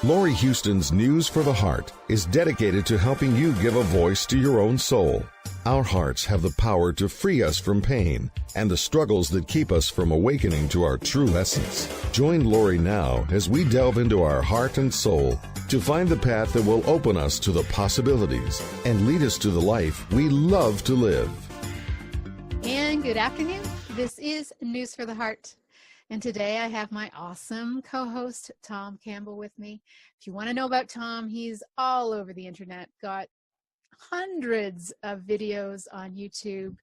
Laurie Huston's News for the Heart is dedicated to helping you give a voice to your own soul. Our hearts have the power to free us from pain and the struggles that keep us from awakening to our true essence. Join Laurie now as we delve into our heart and soul to find the path that will open us to the possibilities and lead us to the life we love to live. And good afternoon. This is News for the Heart. And today I have my awesome co-host, Tom Campbell, with me. If you want to know about Tom, he's all over the internet, got hundreds of videos on YouTube.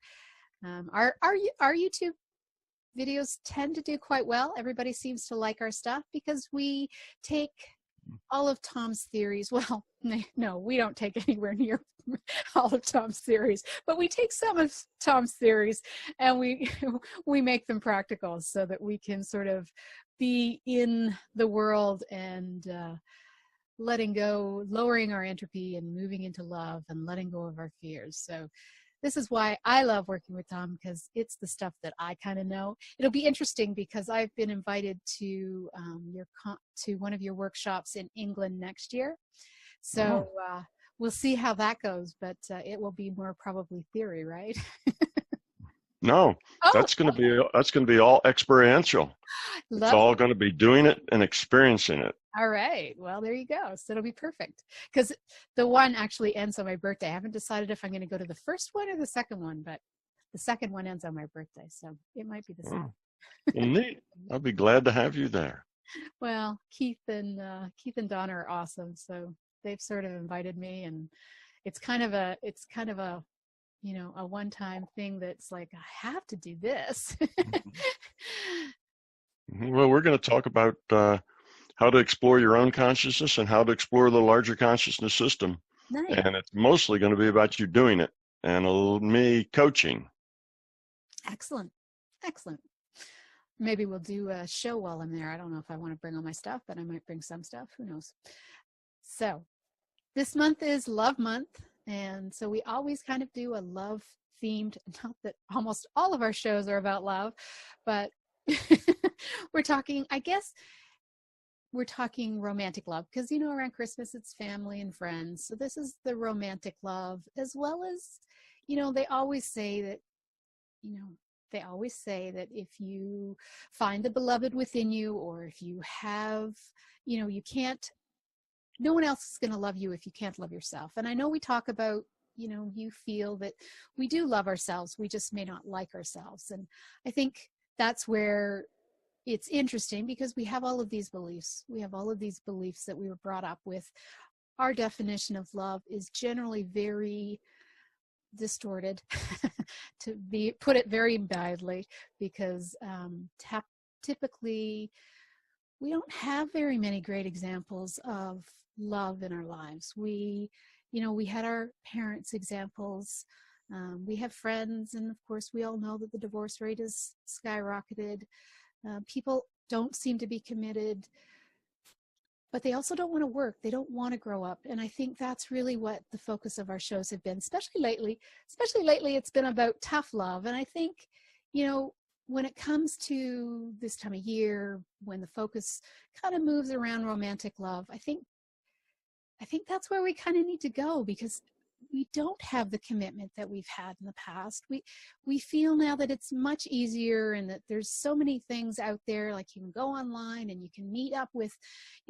Our YouTube videos tend to do quite well. Everybody seems to like our stuff because we take all of Tom's theories. Well, no, we don't take anywhere near all of Tom's theories, but we take some of Tom's theories and we make them practical so that we can sort of be in the world and letting go, lowering our entropy and moving into love and letting go of our fears. So this is why I love working with Tom, because it's the stuff that I kind of know. It'll be interesting because I've been invited to one of your workshops in England next year. So we'll see how that goes, but it will be more probably theory, right? No, that's going to be all experiential. It's all going to be doing it and experiencing it. All right. Well, there you go. So it'll be perfect because the one actually ends on my birthday. I haven't decided if I'm going to go to the first one or the second one, but the second one ends on my birthday, so it might be the same. Well, neat. I'll be glad to have you there. Well, Keith and Donna are awesome, so they've sort of invited me, and it's kind of a a one-time thing that's like, I have to do this. Well, we're going to talk about how to explore your own consciousness and how to explore the larger consciousness system. Nice. And it's mostly going to be about you doing it and me coaching. Excellent. Maybe we'll do a show while I'm there. I don't know if I want to bring all my stuff, but I might bring some stuff. Who knows? So this month is Love Month. And so we always kind of do a love themed, not that almost all of our shows are about love, but we're talking romantic love because, around Christmas, it's family and friends. So this is the romantic love, as well as, they always say that if you find the beloved within you, or if you have, no one else is going to love you if you can't love yourself. And I know we talk about, you feel that we do love ourselves. We just may not like ourselves. And I think that's where it's interesting because we have all of these beliefs. We have all of these beliefs that we were brought up with. Our definition of love is generally very distorted, to put it very mildly, because typically we don't have very many great examples of love in our lives. We had our parents' examples. We have friends, and of course we all know that the divorce rate is skyrocketed. People don't seem to be committed, but they also don't want to work. They don't want to grow up. And I think that's really what the focus of our shows have been, especially lately. It's been about tough love. And I think, when it comes to this time of year, when the focus kind of moves around romantic love, I think that's where we kind of need to go, because we don't have the commitment that we've had in the past. We feel now that it's much easier, and that there's so many things out there, like you can go online and you can meet up with,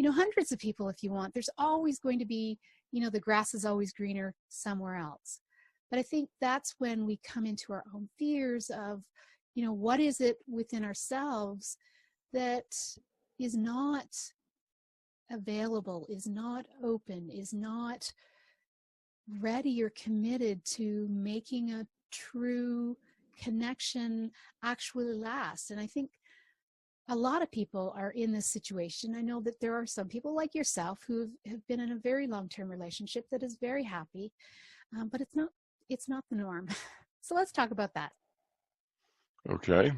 hundreds of people if you want. There's always going to be, the grass is always greener somewhere else. But I think that's when we come into our own fears of, what is it within ourselves that is not available, is not open, is not ready or committed to making a true connection actually last. And I think a lot of people are in this situation. I know that there are some people like yourself who have been in a very long-term relationship that is very happy, but it's not the norm. So let's talk about that. Okay.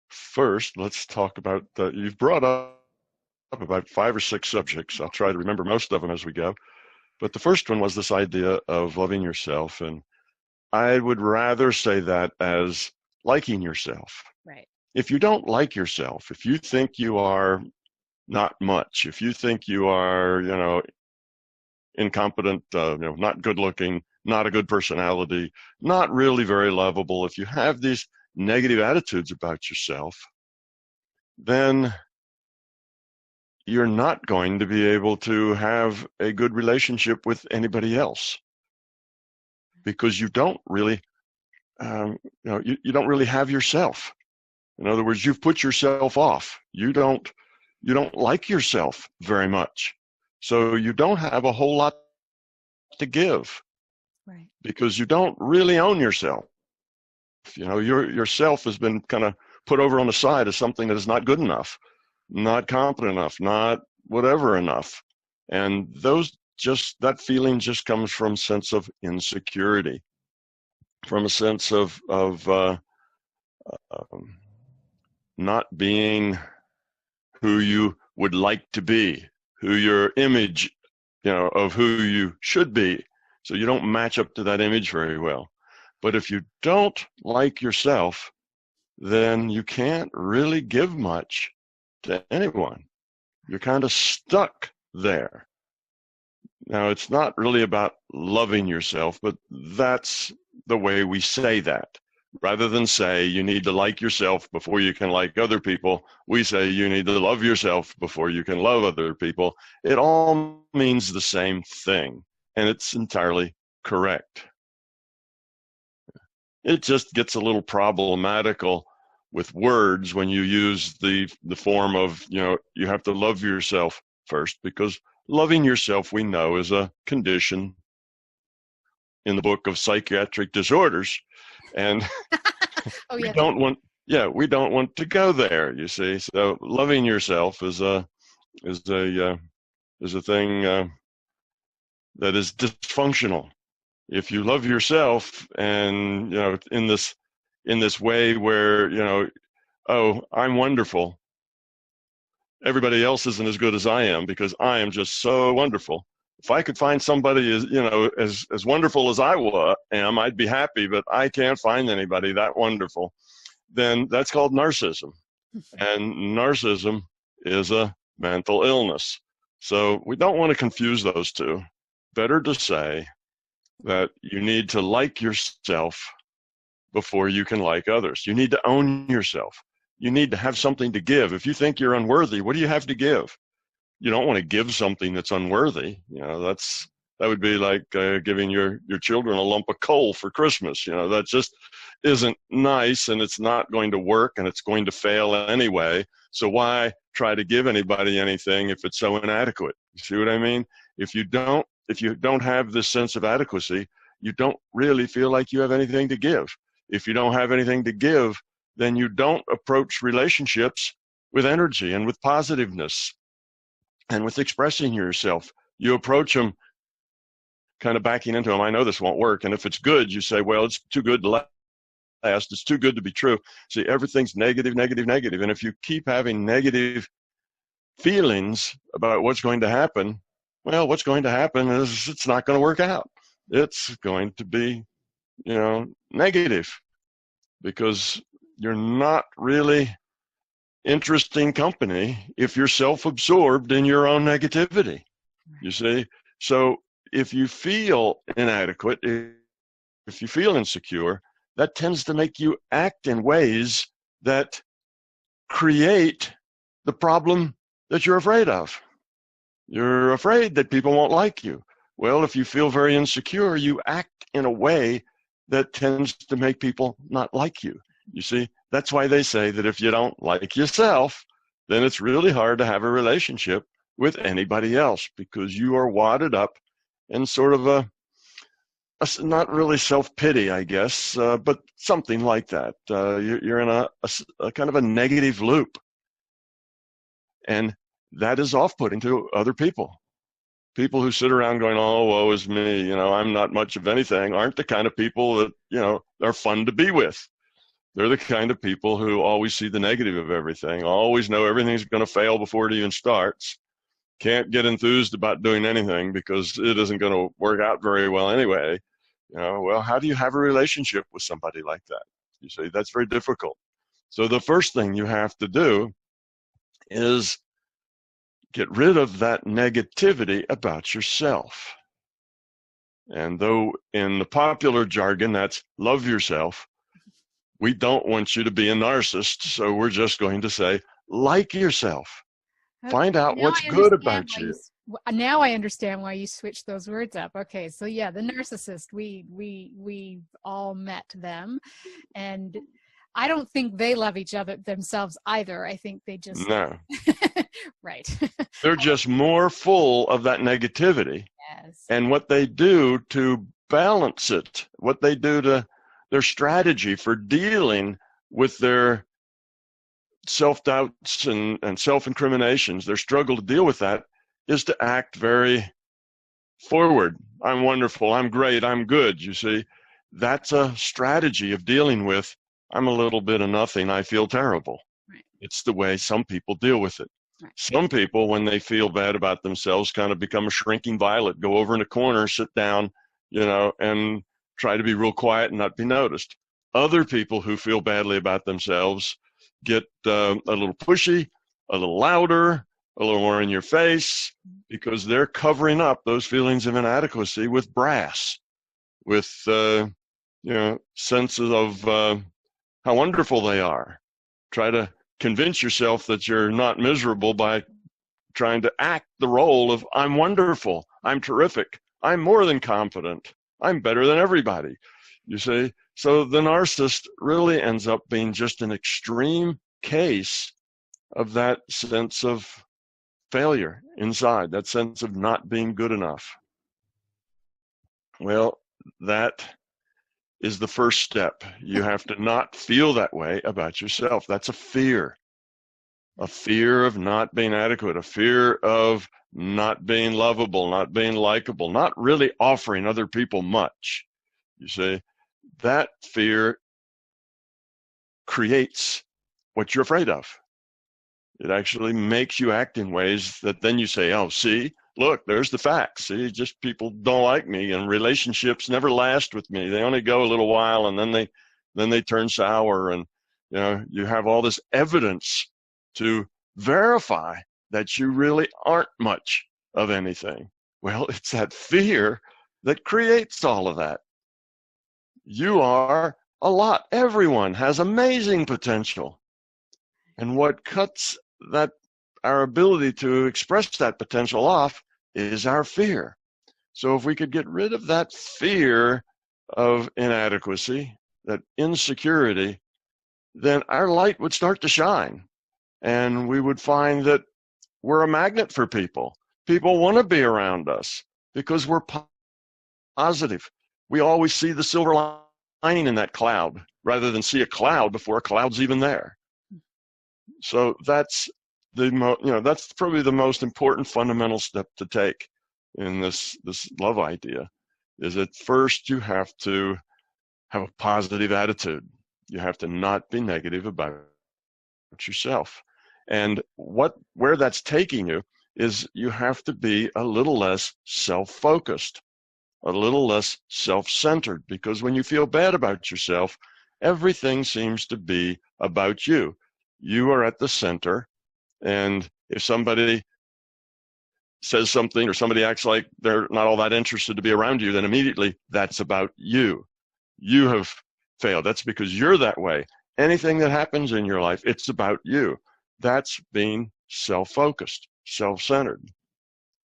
First, let's talk about you've brought up about 5 or 6 subjects. I'll try to remember most of them as we go. But the first one was this idea of loving yourself. And I would rather say that as liking yourself. Right. If you don't like yourself, if you think you are not much. If you think you are, incompetent, not good looking, not a good personality, not really very lovable, if you have these negative attitudes about yourself, then you're not going to be able to have a good relationship with anybody else, because you don't really, you don't really have yourself. In other words, you've put yourself off. You don't like yourself very much. So you don't have a whole lot to give. Right. Because you don't really own yourself. Yourself has been kind of put over on the side as something that is not good enough, not competent enough, not whatever enough. And that feeling just comes from a sense of insecurity, from a sense of not being who you would like to be, who your image, of who you should be. So you don't match up to that image very well. But if you don't like yourself, then you can't really give much to anyone. You're kind of stuck there. Now, it's not really about loving yourself, but that's the way we say that. Rather than say you need to like yourself before you can like other people, we say you need to love yourself before you can love other people. It all means the same thing, and it's entirely correct. It just gets a little problematical with words when you use the form of, you have to love yourself first, because loving yourself, we know, is a condition in the book of psychiatric disorders. And Oh, we yeah. don't want to go there, you see. So loving yourself is a thing that is dysfunctional. If you love yourself and, in this way where, oh, I'm wonderful, everybody else isn't as good as I am because I am just so wonderful. If I could find somebody as wonderful as I am, I'd be happy, but I can't find anybody that wonderful. Then that's called narcissism. And narcissism is a mental illness. So we don't want to confuse those two. Better to say that you need to like yourself before you can like others. You need to own yourself. You need to have something to give. If you think you're unworthy, what do you have to give? You don't want to give something that's unworthy. That would be like giving your children a lump of coal for Christmas. That just isn't nice, and it's not going to work, and it's going to fail anyway. So why try to give anybody anything if it's so inadequate? You see what I mean? If you don't have this sense of adequacy, you don't really feel like you have anything to give. If you don't have anything to give, then you don't approach relationships with energy and with positiveness and with expressing yourself. You approach them kind of backing into them. I know this won't work. And if it's good, you say, well, it's too good to last. It's too good to be true. See, everything's negative, negative, negative. And if you keep having negative feelings about what's going to happen, well, what's going to happen is it's not going to work out. It's going to be, negative, because you're not really interesting company if you're self-absorbed in your own negativity, you see. So if you feel inadequate, if you feel insecure, that tends to make you act in ways that create the problem that you're afraid of. You're afraid that people won't like you. Well, if you feel very insecure, you act in a way that tends to make people not like you. You see, that's why they say that if you don't like yourself, then it's really hard to have a relationship with anybody else, because you are wadded up in sort of a not really self-pity, I guess, but something like that. You're in a kind of a negative loop. And that is off-putting to other people. People who sit around going, oh, woe is me, I'm not much of anything, aren't the kind of people that, are fun to be with. They're the kind of people who always see the negative of everything, always know everything's going to fail before it even starts, can't get enthused about doing anything because it isn't going to work out very well anyway. Well, how do you have a relationship with somebody like that? You see, that's very difficult. So the first thing you have to do is get rid of that negativity about yourself. And though in the popular jargon, that's love yourself, we don't want you to be a narcissist, so we're just going to say, like yourself. Okay, Find out now what's I good understand about why you. now I understand why you switched those words up. Okay, so yeah, the narcissist, we all met them, and I don't think they love each other themselves either. I think they just No, right. they're just more full of that negativity. Yes. And what they do to balance it, what they do to their strategy for dealing with their self-doubts and self-incriminations, their struggle to deal with that, is to act very forward. I'm wonderful, I'm great, I'm good, you see. That's a strategy of dealing with, I'm a little bit of nothing, I feel terrible. Right. It's the way some people deal with it. Right. Some people, when they feel bad about themselves, kind of become a shrinking violet, go over in a corner, sit down, and try to be real quiet and not be noticed. Other people who feel badly about themselves get a little pushy, a little louder, a little more in your face, because they're covering up those feelings of inadequacy with brass, with senses of how wonderful they are. Try to convince yourself that you're not miserable by trying to act the role of I'm wonderful, I'm terrific, I'm more than competent, I'm better than everybody. You see, so the narcissist really ends up being just an extreme case of that sense of failure inside, that sense of not being good enough. Well, that is the first step. You have to not feel that way about yourself. That's a fear of not being adequate, a fear of not being lovable, not being likable, not really offering other people much. You see, that fear creates what you're afraid of. It actually makes you act in ways that then you say, oh, see, look, there's the facts. See, just people don't like me, and relationships never last with me. They only go a little while, and then they turn sour, and you have all this evidence to verify that you really aren't much of anything. Well, it's that fear that creates all of that. You are a lot. Everyone has amazing potential. And what cuts our ability to express that potential off is our fear. So if we could get rid of that fear of inadequacy, that insecurity, then our light would start to shine. And we would find that we're a magnet for people. People want to be around us because we're positive. We always see the silver lining in that cloud rather than see a cloud before a cloud's even there. So that's that's probably the most important fundamental step to take in this love idea, is that first you have to have a positive attitude. You have to not be negative about yourself. And where that's taking you is you have to be a little less self-focused, a little less self-centered, because when you feel bad about yourself, everything seems to be about you. You are at the center, and if somebody says something or somebody acts like they're not all that interested to be around you, then immediately that's about you. You have failed. That's because you're that way. Anything that happens in your life, it's about you. That's being self-focused, self-centered.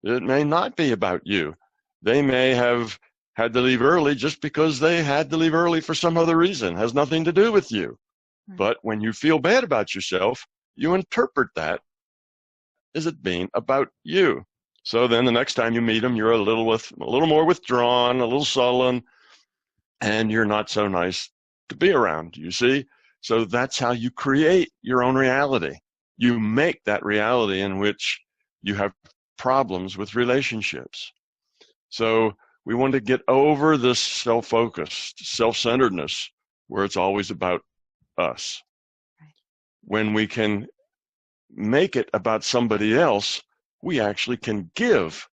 It may not be about you. They may have had to leave early just because they had to leave early for some other reason. It has nothing to do with you. But when you feel bad about yourself, you interpret that as it being about you. So then the next time you meet them, you're a little more withdrawn, a little sullen, and you're not so nice to be around, you see? So that's how you create your own reality. You make that reality in which you have problems with relationships. So we want to get over this self-focused, self-centeredness where it's always about us. When we can make it about somebody else, we actually can give.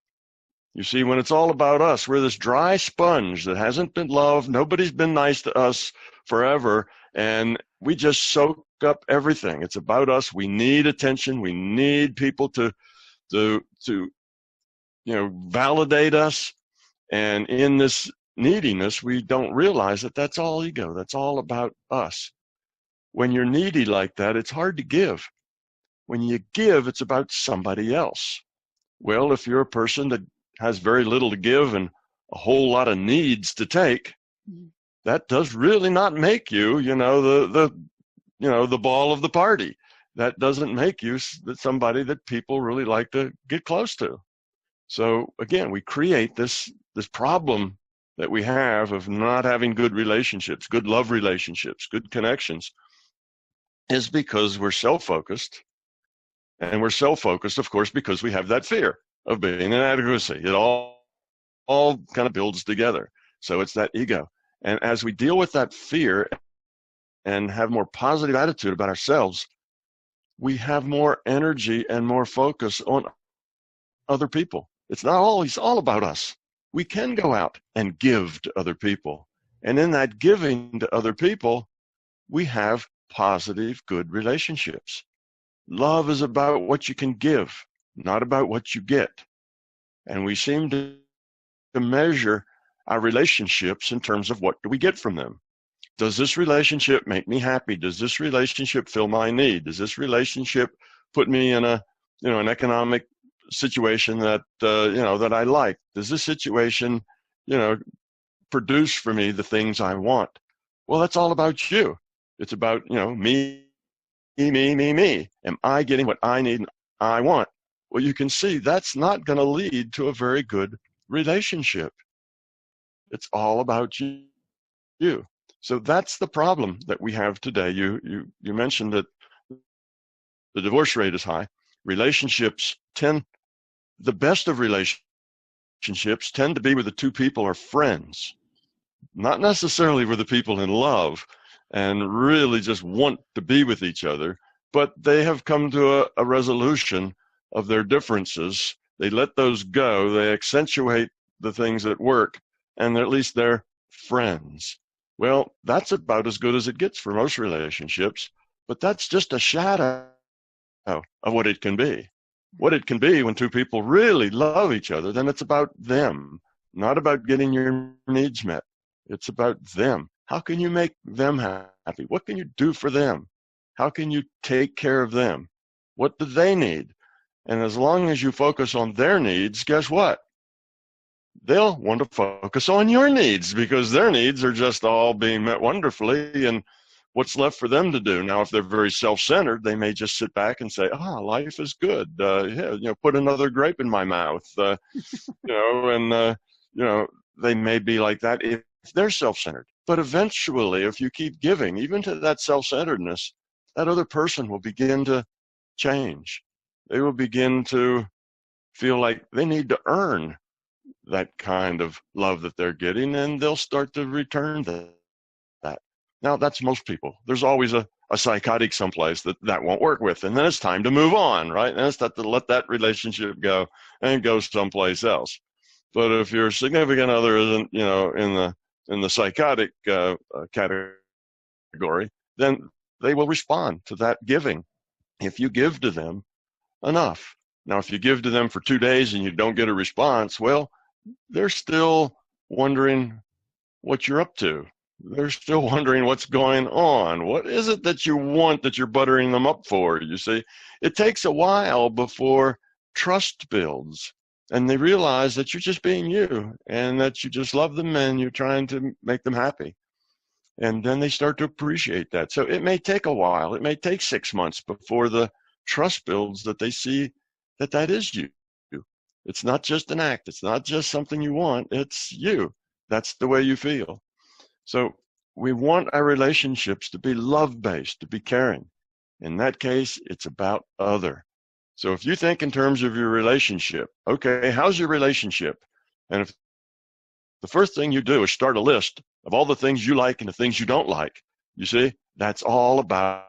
You see, when it's all about us, we're this dry sponge that hasn't been loved, nobody's been nice to us forever, and we just soak up everything. It's about us. We need attention. We need people to to validate us. And in this neediness, we don't realize that that's all ego. That's all about us. When you're needy like that, it's hard to give. When you give, it's about somebody else. Well, if you're a person that has very little to give and a whole lot of needs to take, that does really not make you, the ball of the party. That doesn't make you somebody that people really like to get close to. So again, we create this problem that we have of not having good relationships, good love relationships, good connections, is because we're self-focused. And we're self-focused, of course, because we have that fear of being inadequacy. It all kind of builds together. So it's that ego. And as we deal with that fear and have more positive attitude about ourselves, we have more energy and more focus on other people. It's not always all about us. We can go out and give to other people. And in that giving to other people, we have positive, good relationships. Love is about what you can give, not about what you get. And we seem to measure our relationships in terms of what do we get from them. Does this relationship make me happy? Does this relationship fill my need? Does this relationship put me in an economic situation that that I like? Does this situation produce for me the things I want? Well, that's all about you. It's about me. Am I getting what I need and I want? Well, you can see that's not going to lead to a very good relationship. It's all about you. So that's the problem that we have today. You mentioned that the divorce rate is high. The best of relationships tend to be where the two people are friends, not necessarily where the people in love and really just want to be with each other, but they have come to a resolution of their differences. They let those go. They accentuate the things that work, and at least they're friends. Well, that's about as good as it gets for most relationships, but that's just a shadow of what it can be. What it can be when two people really love each other, then it's about them, not about getting your needs met. It's about them. How can you make them happy? What can you do for them? How can you take care of them? What do they need? And as long as you focus on their needs, guess what? They'll want to focus on your needs because their needs are just all being met wonderfully. And what's left for them to do? Now, if they're very self-centered, they may just sit back and say, life is good. Put another grape in my mouth, they may be like that if they're self-centered. But eventually, if you keep giving, even to that self-centeredness, that other person will begin to change. They will begin to feel like they need to earn that kind of love that they're getting, and they'll start to return that. Now, that's most people. There's always a psychotic someplace that won't work with, and then it's time to move on, right? And it's time to let that relationship go and go someplace else. But if your significant other isn't, in the psychotic category, then they will respond to that giving if you give to them enough. Now, if you give to them for 2 days and you don't get a response, well, they're still wondering what you're up to. They're still wondering what's going on. What is it that you want that you're buttering them up for? You see, it takes a while before trust builds and they realize that you're just being you and that you just love them and you're trying to make them happy. And then they start to appreciate that. So it may take a while. It may take 6 months before the trust builds that they see that is you. It's not just an act. It's not just something you want. It's you. That's the way you feel. So we want our relationships to be love-based, to be caring. In that case, it's about other. So if you think in terms of your relationship, okay, how's your relationship? And if the first thing you do is start a list of all the things you like and the things you don't like, you see, that's all about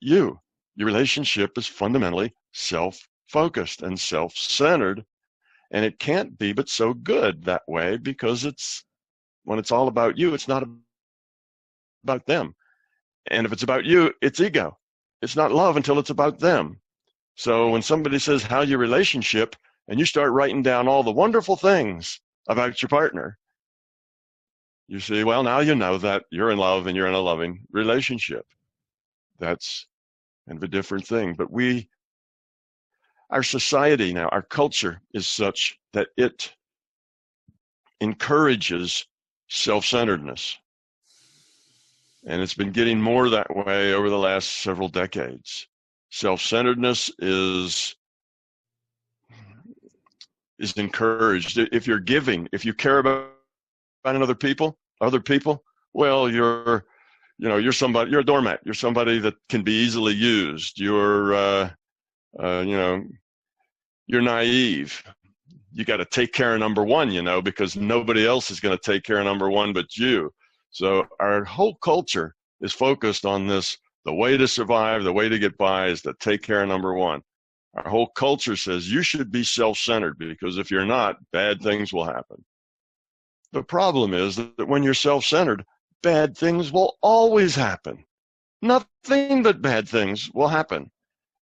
you. Your relationship is fundamentally self-focused and self-centered, and it can't be but so good that way because when it's all about you, it's not about them. And if it's about you, it's ego. It's not love until it's about them. So when somebody says, how's your relationship? And you start writing down all the wonderful things about your partner, you see, well, now you know that you're in love and you're in a loving relationship. That's kind of a different thing. But our society now, our culture is such that it encourages self-centeredness. And it's been getting more that way over the last several decades. Self-centeredness is encouraged. If you're giving, if you care about other people, well, you're a doormat. You're somebody that can be easily used. You're naive. You got to take care of number one, because nobody else is going to take care of number one but you. So our whole culture is focused on this. The way to survive, the way to get by is to take care of number one. Our whole culture says you should be self-centered, because if you're not, bad things will happen. The problem is that when you're self-centered, bad things will always happen. Nothing but bad things will happen.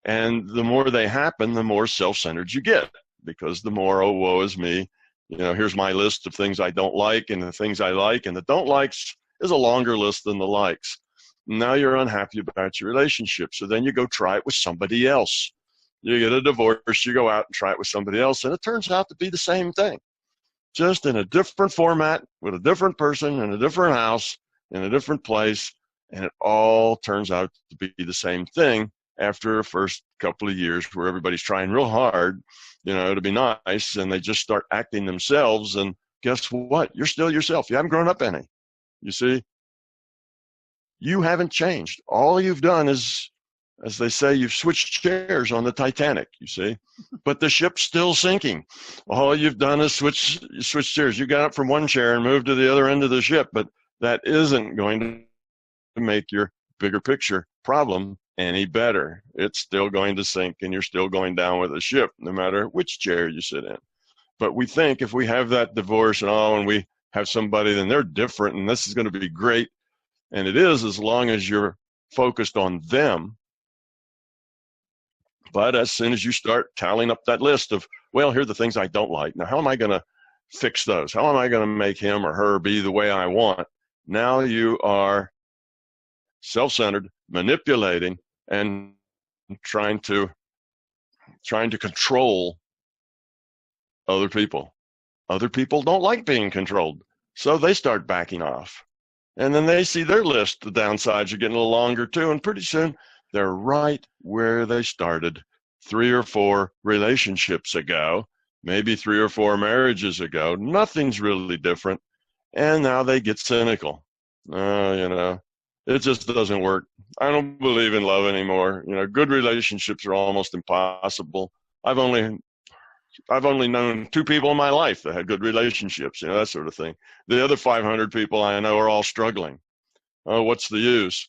And the more they happen, the more self-centered you get, because the more, oh, woe is me. Here's my list of things I don't like and the things I like, and the don't likes is a longer list than the likes. Now you're unhappy about your relationship. So then you go try it with somebody else. You get a divorce, you go out and try it with somebody else, and it turns out to be the same thing. Just in a different format, with a different person, in a different house, in a different place, and it all turns out to be the same thing after a first couple of years where everybody's trying real hard, to be nice, and they just start acting themselves, and guess what? You're still yourself. You haven't grown up any. You see? You haven't changed. All you've done is, as they say, you've switched chairs on the Titanic, you see? But the ship's still sinking. All you've done is switch chairs. You got up from one chair and moved to the other end of the ship, but that isn't going to make your bigger picture problem any better. It's still going to sink, and you're still going down with the ship, no matter which chair you sit in. But we think if we have that divorce and we have somebody, then they're different, and this is going to be great. And it is, as long as you're focused on them. But as soon as you start tallying up that list of, well, here are the things I don't like. Now, how am I going to fix those? How am I going to make him or her be the way I want? Now you are self-centered, manipulating, and trying to control other people. Other people don't like being controlled, so they start backing off. And then they see their list, the downsides are getting a little longer too, and pretty soon they're right where they started 3 or 4 relationships ago, maybe 3 or 4 marriages ago. Nothing's really different, and now they get cynical. It just doesn't work. I don't believe in love anymore. Good relationships are almost impossible. I've only known 2 people in my life that had good relationships, that sort of thing. The other 500 people I know are all struggling. Oh, what's the use?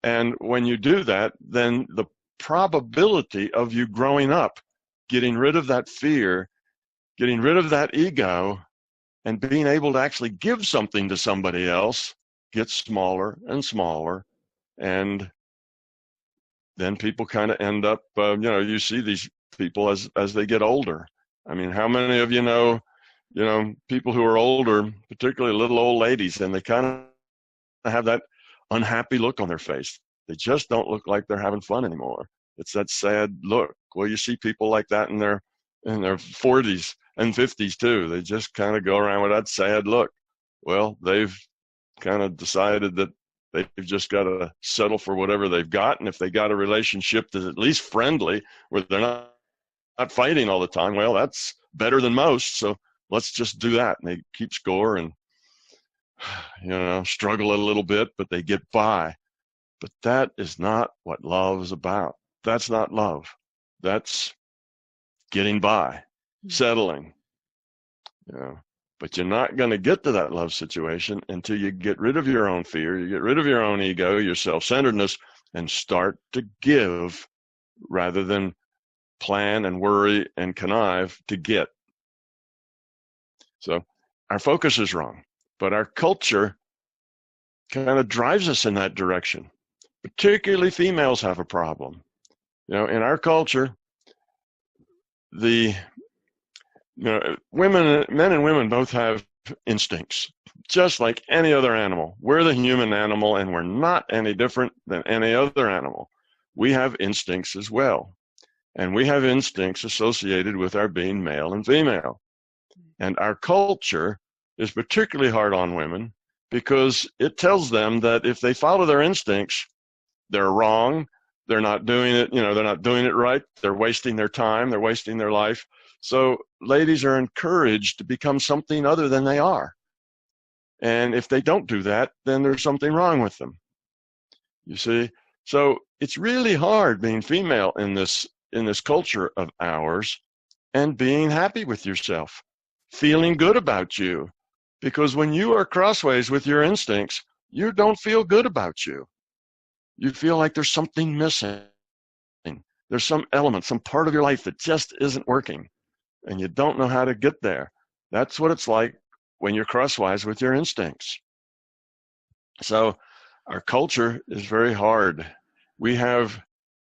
And when you do that, then the probability of you growing up, getting rid of that fear, getting rid of that ego, and being able to actually give something to somebody else gets smaller and smaller. And then people kind of end up, you see these people as they get older. I mean, how many of you know people who are older, particularly little old ladies, and they kind of have that unhappy look on their face. They just don't look like they're having fun anymore. It's that sad look. Well, you see people like that in their 40s and 50s too. They just kind of go around with that sad look. Well, they've kind of decided that they've just got to settle for whatever they've got. And if they got a relationship that's at least friendly, where they're not fighting all the time, well, that's better than most. So let's just do that. And they keep score and, struggle a little bit, but they get by. But that is not what love is about. That's not love. That's getting by, settling. But you're not going to get to that love situation until you get rid of your own fear, you get rid of your own ego, your self-centeredness, and start to give rather than plan and worry and connive to get. So our focus is wrong, but our culture kind of drives us in that direction. Particularly females have a problem. In our culture, the men and women both have instincts, just like any other animal. We're the human animal, and we're not any different than any other animal. We have instincts as well, and we have instincts associated with our being male and female. And our culture is particularly hard on women because it tells them that if they follow their instincts, they're wrong. They're not doing it, they're not doing it right. They're wasting their time. They're wasting their life. So ladies are encouraged to become something other than they are. And if they don't do that, then there's something wrong with them. You see? So it's really hard being female in this culture of ours and being happy with yourself, feeling good about you. Because when you are crossways with your instincts, you don't feel good about you. You feel like there's something missing. There's some element, some part of your life that just isn't working, and you don't know how to get there. That's what it's like when you're crosswise with your instincts. So our culture is very hard. We have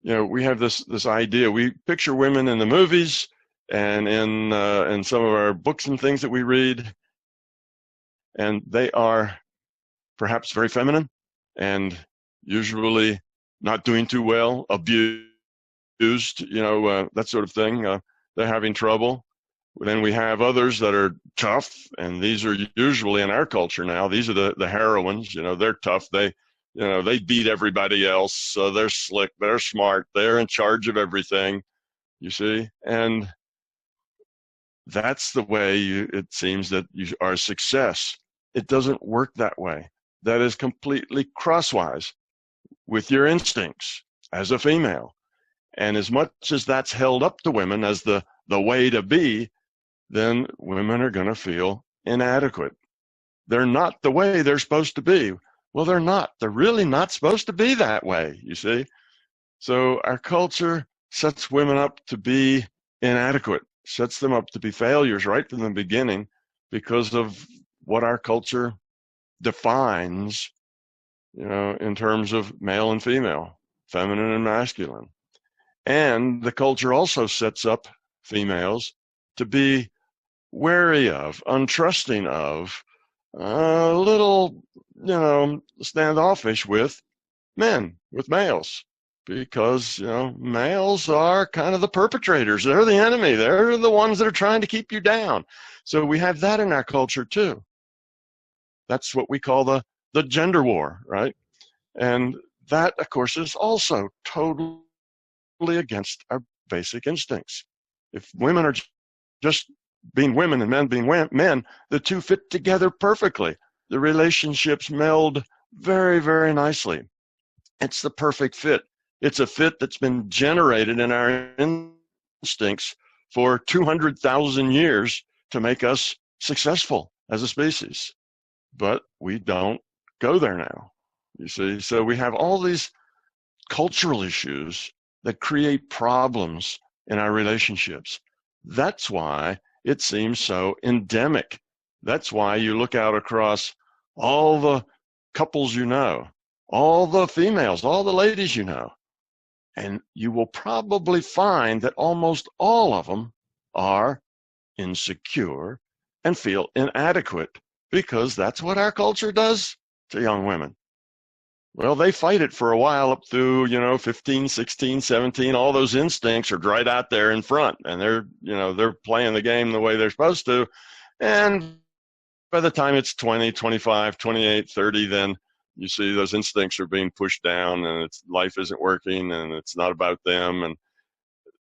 this idea. We picture women in the movies and in some of our books and things that we read, and they are perhaps very feminine and usually not doing too well, abused, that sort of thing. They're having trouble. Then we have others that are tough, and these are usually in our culture now. These are the heroines. They're tough. They beat everybody else. So they're slick. They're smart. They're in charge of everything. You see, and that's the way it seems that you are a success. It doesn't work that way. That is completely crosswise with your instincts as a female. And as much as that's held up to women as the way to be, then women are going to feel inadequate. They're not the way they're supposed to be. Well, they're not. They're really not supposed to be that way, you see. So our culture sets women up to be inadequate, sets them up to be failures right from the beginning because of what our culture defines, in terms of male and female, feminine and masculine. And the culture also sets up females to be wary of, untrusting of, a little, standoffish with males, because, males are kind of the perpetrators. They're the enemy. They're the ones that are trying to keep you down. So we have that in our culture too. That's what we call the gender war, right? And that, of course, is also totally against our basic instincts. If women are just being women and men being men, the two fit together perfectly. The relationships meld very, very nicely. It's the perfect fit. It's a fit that's been generated in our instincts for 200,000 years to make us successful as a species. But we don't go there now, you see. So we have all these cultural issues that create problems in our relationships. That's why it seems so endemic. That's why you look out across all the couples all the females, all the ladies and you will probably find that almost all of them are insecure and feel inadequate, because that's what our culture does to young women. Well, they fight it for a while up through, 15, 16, 17. All those instincts are right out there in front, and they're playing the game the way they're supposed to. And by the time it's 20, 25, 28, 30, then you see those instincts are being pushed down, and life isn't working, and it's not about them. And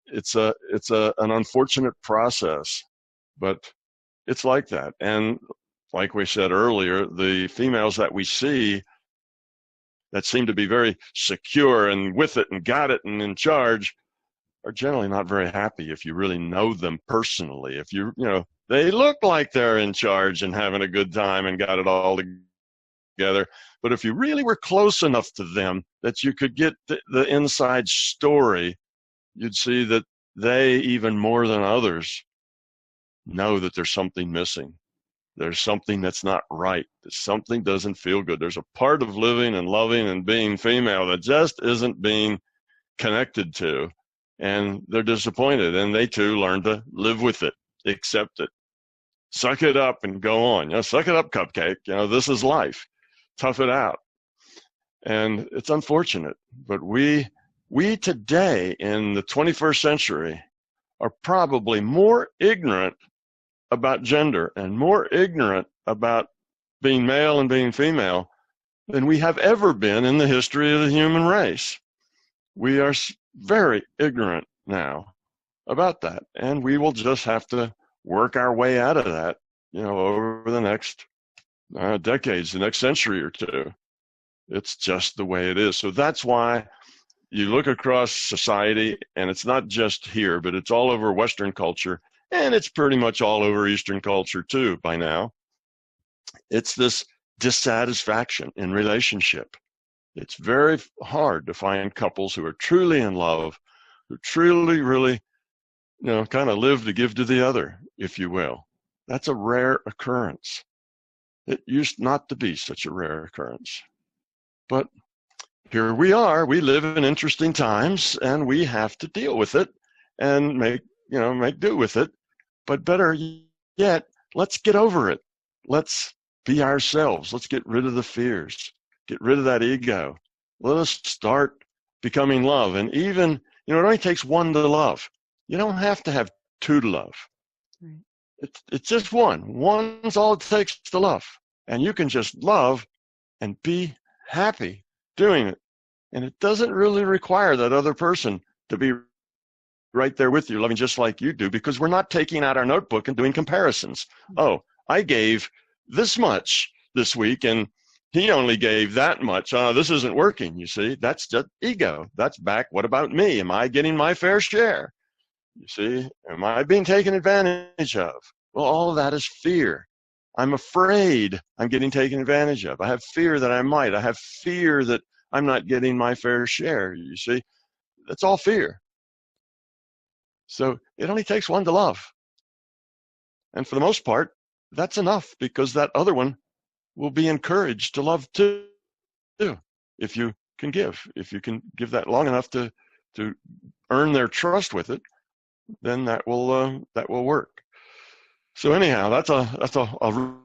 it's an unfortunate process, but it's like that. And like we said earlier, the females that we see that seem to be very secure and with it and got it and in charge are generally not very happy if you really know them personally. If they look like they're in charge and having a good time and got it all together. But if you really were close enough to them that you could get the inside story, you'd see that they, even more than others, know that there's something missing. There's something that's not right. Something doesn't feel good. There's a part of living and loving and being female that just isn't being connected to. and they're disappointed, and they too learn to live with it, accept it, suck it up and go on. Suck it up, cupcake. This is life. Tough it out. And it's unfortunate, but we today in the 21st century are probably more ignorant about gender and more ignorant about being male and being female than we have ever been in the history of the human race. We are very ignorant now about that, and we will just have to work our way out of that, over the next decades, the next century or two. It's just the way it is. So that's why you look across society, and it's not just here, but it's all over Western culture, and it's pretty much all over Eastern culture too by now. It's this dissatisfaction in relationship. It's very hard to find couples who are truly in love, who truly, really, kind of live to give to the other, if you will. That's a rare occurrence. It used not to be such a rare occurrence. But here we are. We live in interesting times, and we have to deal with it and make do with it. But better yet, let's get over it. Let's be ourselves. Let's get rid of the fears. Get rid of that ego. Let us start becoming love. And even, it only takes one to love. You don't have to have two to love. Right. It's just one. One's all it takes to love. And you can just love and be happy doing it. And it doesn't really require that other person to be right there with you, loving just like you do, because we're not taking out our notebook and doing comparisons. Oh, I gave this much this week, and he only gave that much. This isn't working, you see. That's just ego. That's back. What about me? Am I getting my fair share? You see, am I being taken advantage of? Well, all of that is fear. I'm afraid I'm getting taken advantage of. I have fear that I might. I have fear that I'm not getting my fair share, you see. That's all fear. So it only takes one to love. And for the most part, that's enough, because that other one will be encouraged to love too, if you can give. If you can give that long enough to earn their trust with it, then that will work. So anyhow, that's a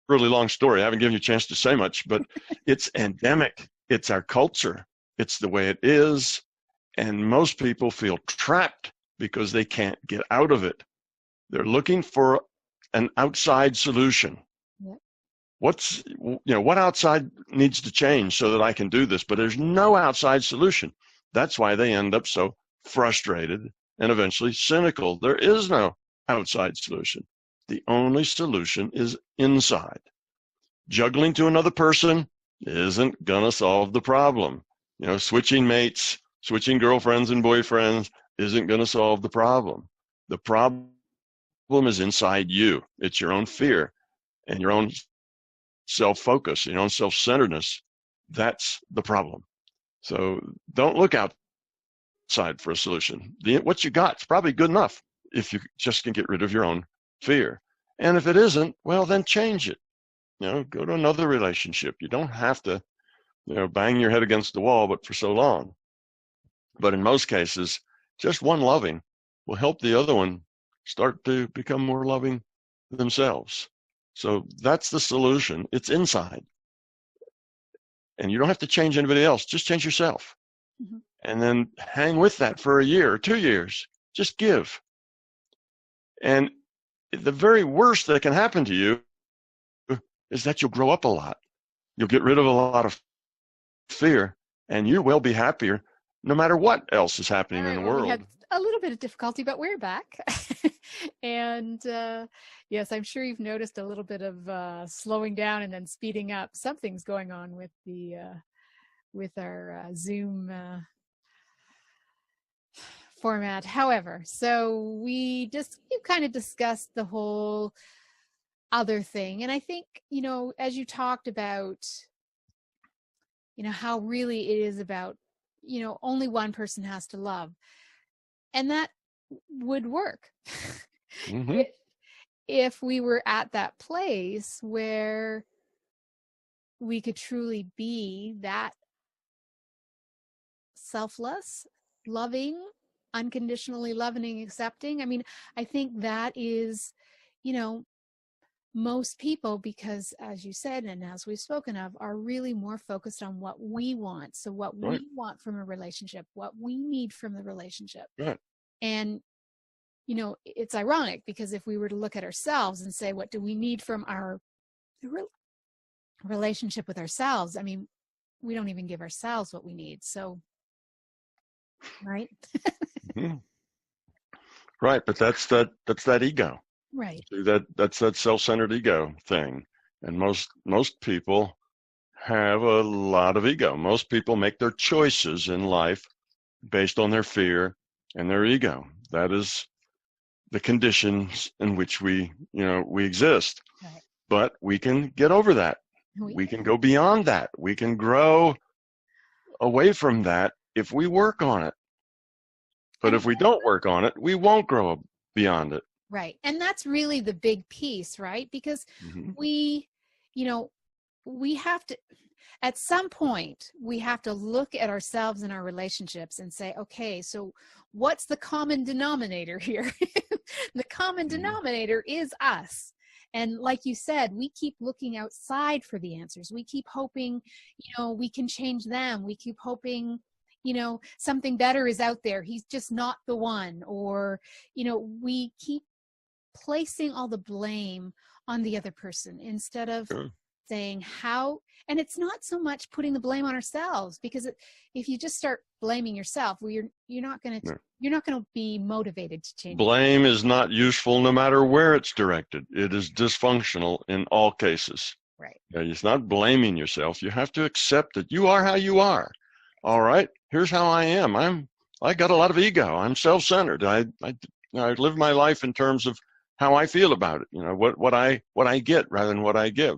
really long story. I haven't given you a chance to say much, but it's endemic. It's our culture. It's the way it is. And most people feel trapped because they can't get out of it. They're looking for an outside solution. Yep. What outside needs to change so that I can do this? But there's no outside solution. That's why they end up so frustrated and eventually cynical. There is no outside solution. The only solution is inside. Juggling to another person isn't gonna solve the problem. Switching mates, switching girlfriends and boyfriends isn't gonna solve the problem. The problem is inside you. It's your own fear and your own self-focus, your own self-centeredness. That's the problem. So don't look outside for a solution. What you got is probably good enough if you just can get rid of your own fear. And if it isn't, well, then change it. Go to another relationship. You don't have to, bang your head against the wall, but for so long. But in most cases, just one loving will help the other one start to become more loving themselves. So that's the solution. It's inside. And you don't have to change anybody else. Just change yourself. Mm-hmm. And then hang with that for a year or 2 years. Just give. And the very worst that can happen to you is that you'll grow up a lot. You'll get rid of a lot of fear, and you will be happier no matter what else is happening in the world. We had a little bit of difficulty, but we're back. And yes, I'm sure you've noticed a little bit of slowing down and then speeding up. Something's going on with the with our Zoom format. However, so you kind of discussed the whole other thing. And I think, as you talked about, how really it is about, only one person has to love. And that would work. Mm-hmm. if we were at that place where we could truly be that selfless, loving, unconditionally loving and accepting. I mean, I think that is, you know, most people, because as you said, and as we've spoken of, are really more focused on what we want. So what Right. we want from a relationship, what we need from the relationship. Right. And, you know, it's ironic because if we were to look at ourselves and say, what do we need from our relationship with ourselves? I mean, we don't even give ourselves what we need. So, right? Mhm. Right, but that's that ego. Right. That's that self-centered ego thing. And most people have a lot of ego. Most people make their choices in life based on their fear and their ego. That is the conditions in which we exist. Right. But we can get over that. We can go beyond that. We can grow away from that if we work on it. But if we don't work on it, we won't grow beyond it. Right. And that's really the big piece, right? Because we have to, at some point, we have to look at ourselves and our relationships and say, okay, so what's the common denominator here? The common denominator is us. And like you said, we keep looking outside for the answers. We keep hoping, we can change them. We keep hoping, something better is out there. He's just not the one. Or, we keep placing all the blame on the other person instead of saying how. And it's not so much putting the blame on ourselves, because if you just start blaming yourself, well, you're not going to be motivated to change. Blame is not useful no matter where it's directed. It is dysfunctional in all cases. Right. It's not blaming yourself. You have to accept that you are how you are. All right, here's how I am. I got a lot of ego. I'm self-centered. I live my life in terms of how I feel about it. What I get rather than what I give.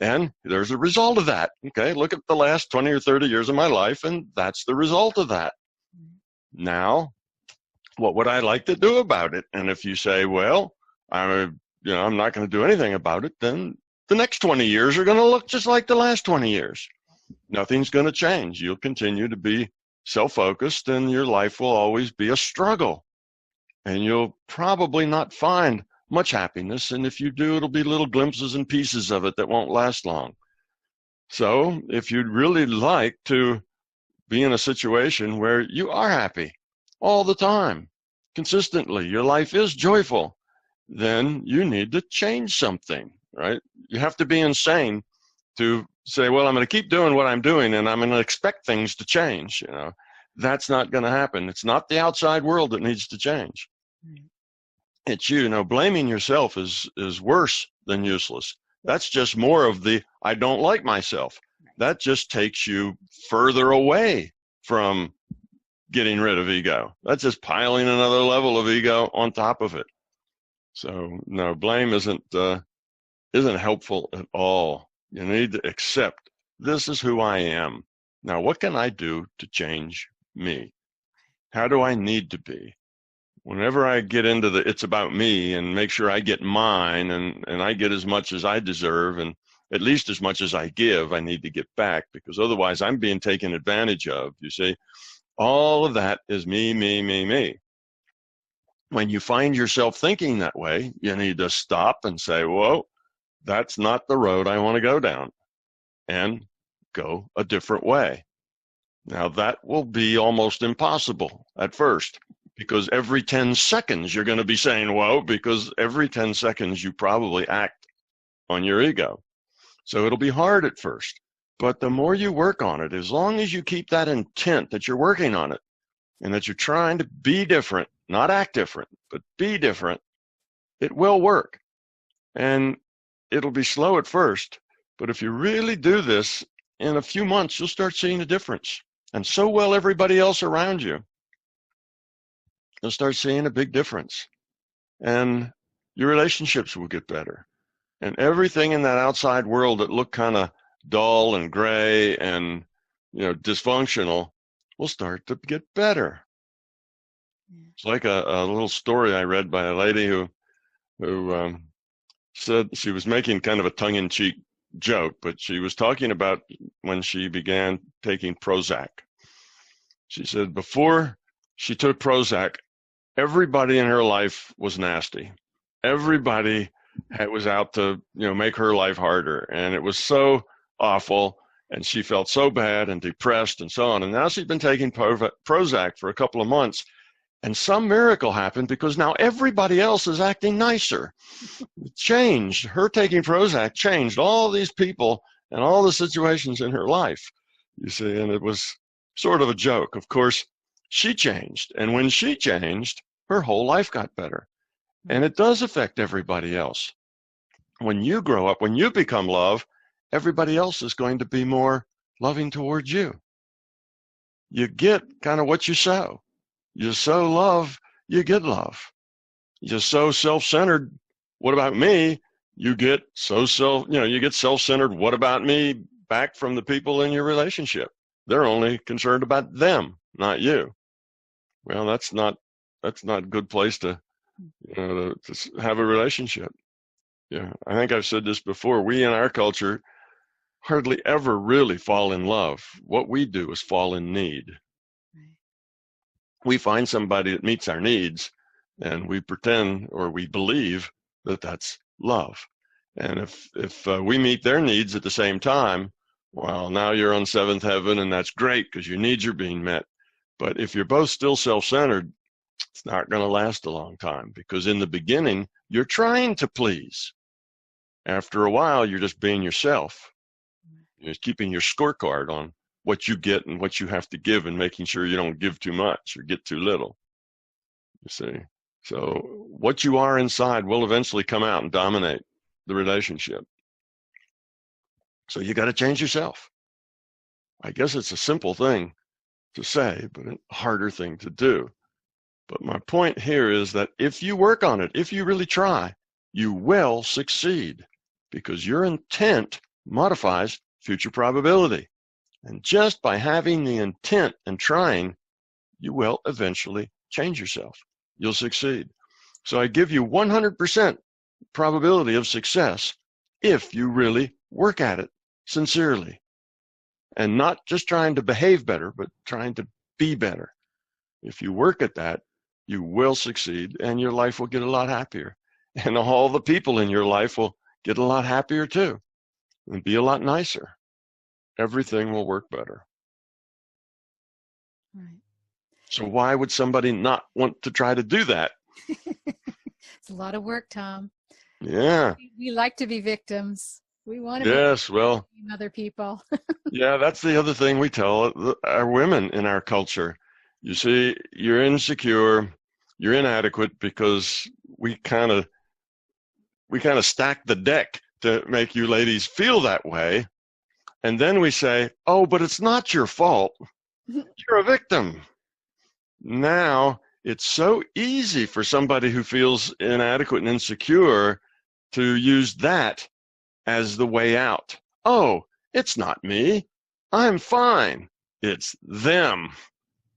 And there's a result of that. Okay, look at the last 20 or 30 years of my life, and that's the result of that. Now, what would I like to do about it? And if you say, well, I'm not going to do anything about it, then the next 20 years are going to look just like the last 20 years. Nothing's going to change. You'll continue to be self-focused, and your life will always be a struggle. And you'll probably not find much happiness. And if you do, it'll be little glimpses and pieces of it that won't last long. So if you'd really like to be in a situation where you are happy all the time, consistently, your life is joyful, then you need to change something, right? You have to be insane to say, well, I'm going to keep doing what I'm doing and I'm going to expect things to change. That's not going to happen. It's not the outside world that needs to change. It's you. Blaming yourself is worse than useless. That's just more of the I don't like myself. That just takes you further away from getting rid of ego. That's just piling another level of ego on top of it. So no, blame isn't helpful at all. You need to accept this is who I am. Now, what can I do to change me? How do I need to be? Whenever I get into the it's about me and make sure I get mine and I get as much as I deserve and at least as much as I give, I need to get back, because otherwise I'm being taken advantage of. You see, all of that is me, me, me, me. When you find yourself thinking that way, you need to stop and say, whoa, that's not the road I want to go down, and go a different way. Now that will be almost impossible at first, because every 10 seconds you're going to be saying, whoa, because every 10 seconds you probably act on your ego. So it'll be hard at first, but the more you work on it, as long as you keep that intent that you're working on it and that you're trying to be different, not act different, but be different, it will work. And it'll be slow at first, but if you really do this, in a few months, you'll start seeing a difference. And so will everybody else around you. You'll start seeing a big difference. And your relationships will get better. And everything in that outside world that looked kind of dull and gray and dysfunctional will start to get better. It's like a little story I read by a lady who said she was making kind of a tongue-in-cheek joke, but she was talking about when she began taking Prozac. She said before she took Prozac. Everybody in her life was nasty. Everybody was out to, make her life harder. And it was so awful. And she felt so bad and depressed and so on. And now she's been taking Prozac for a couple of months. And some miracle happened because now everybody else is acting nicer. It changed. Her taking Prozac changed all these people and all the situations in her life, you see. And it was sort of a joke. Of course, she changed. And when she changed, her whole life got better. And it does affect everybody else. When you grow up, when you become love, everybody else is going to be more loving towards you. You get kind of what you sow. You sow love, you get love. You sow self-centered, what about me? You get you get self-centered, what about me, back from the people in your relationship. They're only concerned about them, not you. Well, that's not a good place to have a relationship. Yeah, I think I've said this before. We in our culture hardly ever really fall in love. What we do is fall in need. We find somebody that meets our needs, and we pretend or we believe that that's love. And if we meet their needs at the same time, well, now you're on seventh heaven, and that's great because your needs are being met. But if you're both still self-centered, it's not going to last a long time, because in the beginning, you're trying to please. After a while, you're just being yourself. You're keeping your scorecard on what you get and what you have to give, and making sure you don't give too much or get too little, you see. So what you are inside will eventually come out and dominate the relationship. So you got to change yourself. I guess it's a simple thing to say, but a harder thing to do. But my point here is that if you work on it, if you really try, you will succeed, because your intent modifies future probability. And just by having the intent and trying, you will eventually change yourself. You'll succeed. So I give you 100% probability of success if you really work at it sincerely, and not just trying to behave better, but trying to be better. If you work at that, you will succeed, and your life will get a lot happier. And all the people in your life will get a lot happier too, and be a lot nicer. Everything will work better. Right. So why would somebody not want to try to do that? It's a lot of work, Tom. Yeah. We like to be victims. We want to be other people. Yeah, that's the other thing we tell our women in our culture. You see, you're insecure, you're inadequate, because we kind of stack the deck to make you ladies feel that way. And then we say, oh, but it's not your fault. You're a victim. Now, it's so easy for somebody who feels inadequate and insecure to use that as the way out. Oh, it's not me. I'm fine. It's them.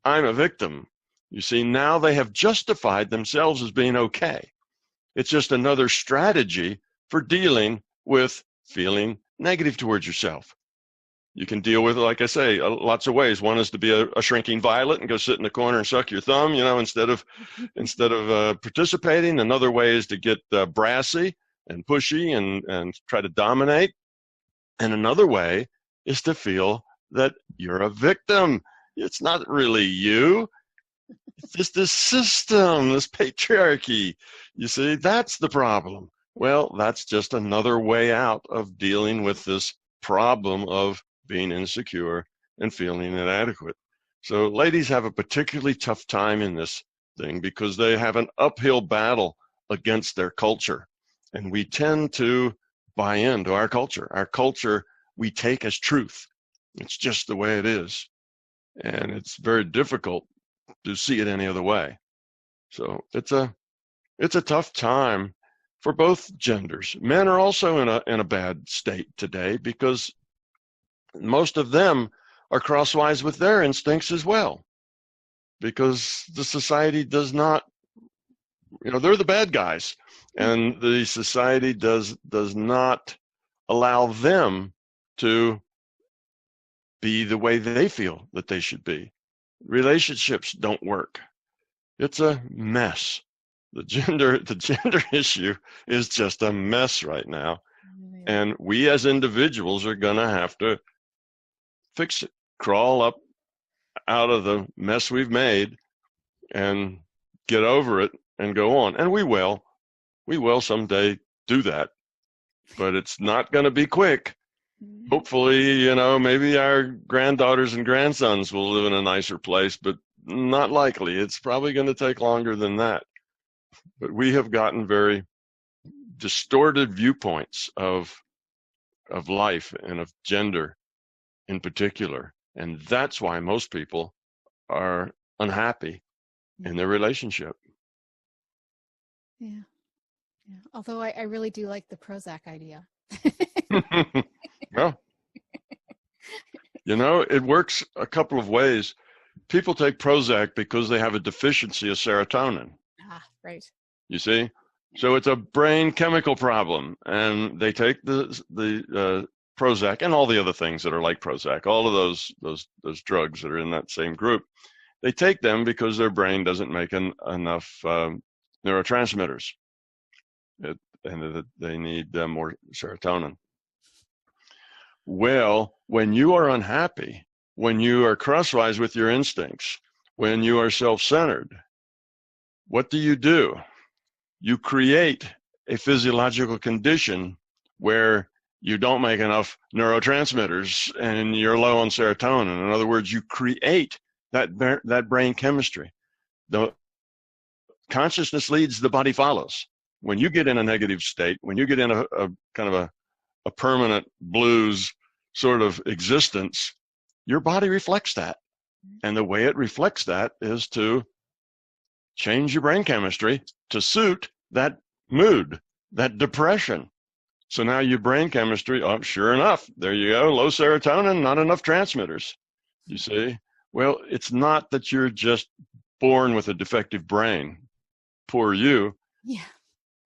I'm a victim. You see, now they have justified themselves as being okay. It's just another strategy for dealing with feeling negative towards yourself. You can deal with it, like I say, lots of ways. One is to be a shrinking violet and go sit in the corner and suck your thumb, instead of participating. Another way is to get brassy and pushy and try to dominate. And another way is to feel that you're a victim. It's not really you. It's just this system, this patriarchy. You see, that's the problem. Well, that's just another way out of dealing with this problem of being insecure and feeling inadequate. So ladies have a particularly tough time in this thing because they have an uphill battle against their culture. And we tend to buy into our culture. Our culture we take as truth. It's just the way it is. And it's very difficult to see it any other way. So it's a tough time for both genders. Men are also in a bad state today because most of them are crosswise with their instincts as well, because the society does not, they're the bad guys, and the society does not allow them to be the way they feel that they should be. Relationships don't work. It's a mess. The gender issue is just a mess right now. And we as individuals are going to have to fix it, crawl up out of the mess we've made and get over it and go on. And we will someday do that, but it's not going to be quick. Hopefully, maybe our granddaughters and grandsons will live in a nicer place, but not likely. It's probably going to take longer than that. But we have gotten very distorted viewpoints of life and of gender in particular. And that's why most people are unhappy in their relationship. Yeah. Although I really do like the Prozac idea. Well, it works a couple of ways. People take Prozac because they have a deficiency of serotonin. Right. You see? So it's a brain chemical problem, and they take the Prozac and all the other things that are like Prozac, all of those drugs that are in that same group. They take them because their brain doesn't make enough neurotransmitters, and they need more serotonin. Well, when you are unhappy, when you are crosswise with your instincts, when you are self-centered, what do? You create a physiological condition where you don't make enough neurotransmitters and you're low on serotonin. In other words, you create that brain chemistry. The consciousness leads, the body follows. When you get in a negative state, when you get in a kind of a permanent blues sort of existence, your body reflects that. And the way it reflects that is to change your brain chemistry to suit that mood, that depression. So now your brain chemistry, sure enough, there you go, low serotonin, not enough transmitters. You see? Well, it's not that you're just born with a defective brain. Poor you. Yeah.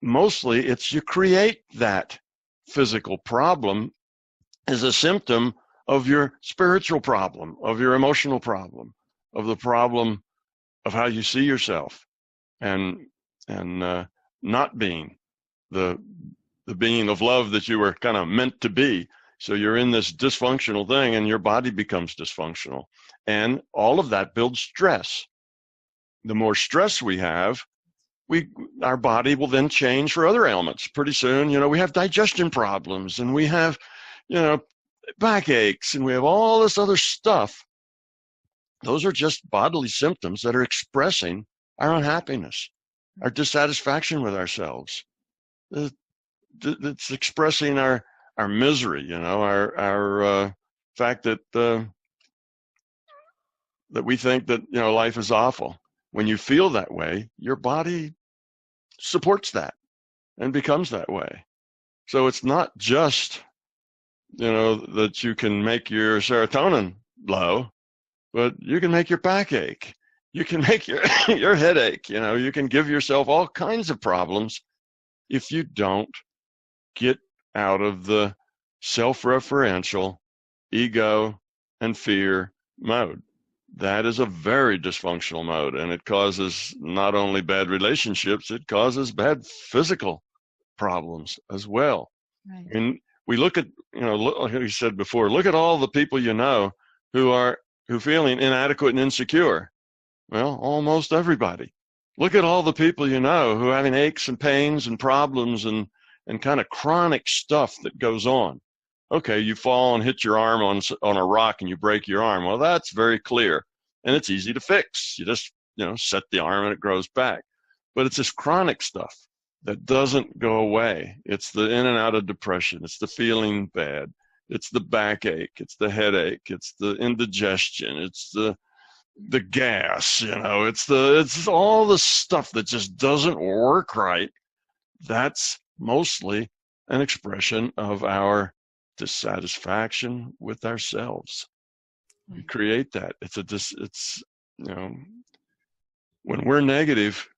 Mostly it's you create that physical problem as a symptom of your spiritual problem, of your emotional problem, of the problem of how you see yourself, and not being the being of love that you were kind of meant to be. So you're in this dysfunctional thing, and your body becomes dysfunctional, and all of that builds stress. The more stress we have, our body will then change for other ailments. Pretty soon, we have digestion problems, and we have, backaches, and we have all this other stuff. Those are just bodily symptoms that are expressing our unhappiness, our dissatisfaction with ourselves. It's expressing our misery, our fact that we think that, life is awful. When you feel that way, your body supports that and becomes that way. So it's not just, that you can make your serotonin low, but you can make your backache. You can make your headache. You can give yourself all kinds of problems if you don't get out of the self-referential ego and fear mode. That is a very dysfunctional mode, and it causes not only bad relationships, it causes bad physical problems as well. Right. And we look at, like you said before, look at all the people who feeling inadequate and insecure. Well, almost everybody. Look at all the people who are having aches and pains and problems and kind of chronic stuff that goes on. Okay, you fall and hit your arm on a rock and you break your arm. Well, that's very clear, and it's easy to fix. You just, set the arm and it grows back. But it's this chronic stuff that doesn't go away. It's the in and out of depression. It's the feeling bad. It's the backache. It's the headache. It's the indigestion. It's the gas. It's all the stuff that just doesn't work right. That's mostly an expression of our dissatisfaction with ourselves. We create that. When we're negative,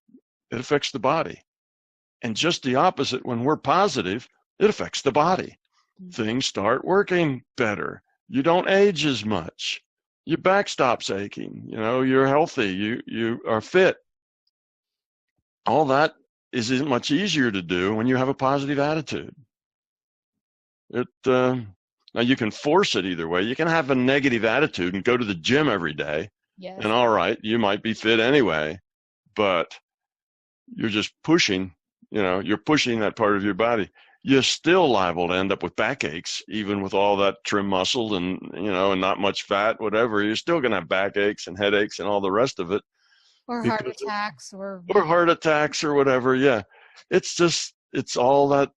it affects the body. And just the opposite, when we're positive, it affects the body. Things start working better. You don't age as much. Your back stops aching. You're healthy. You are fit. all that is much easier to do when you have a positive attitude. Now you can force it either way. You can have a negative attitude and go to the gym every day. Yes. And all right, you might be fit anyway, but you're just pushing, you're pushing that part of your body. You're still liable to end up with backaches, even with all that trim muscle and, and not much fat, whatever. You're still going to have backaches and headaches and all the rest of it. Or heart attacks or heart attacks or whatever. Yeah. It's all that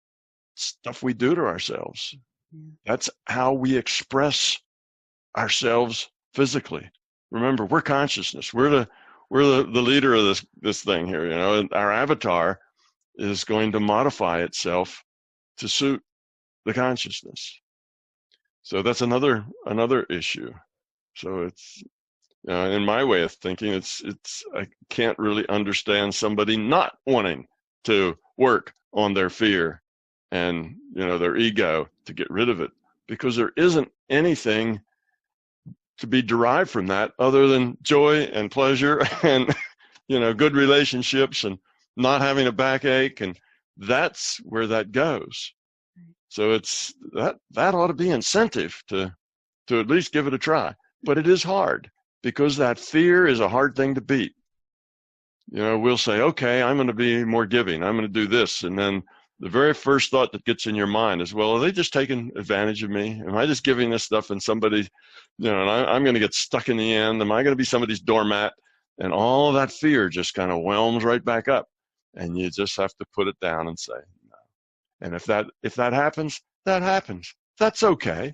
stuff we do to ourselves. That's how we express ourselves physically. Remember, we're consciousness. We're the leader of this thing here, and our avatar is going to modify itself to suit the consciousness. So that's another issue. So it's, in my way of thinking, it's I can't really understand somebody not wanting to work on their fear and, their ego to get rid of it, because there isn't anything to be derived from that other than joy and pleasure and, good relationships and not having a backache. And that's where that goes. So it's that ought to be incentive to at least give it a try. But it is hard, because that fear is a hard thing to beat. We'll say, okay, I'm going to be more giving. I'm going to do this. And then the very first thought that gets in your mind is, well, are they just taking advantage of me? Am I just giving this stuff and somebody, and I'm going to get stuck in the end? Am I going to be somebody's doormat? And all of that fear just kind of whelms right back up. And you just have to put it down and say, no. And if that happens, that happens. That's okay.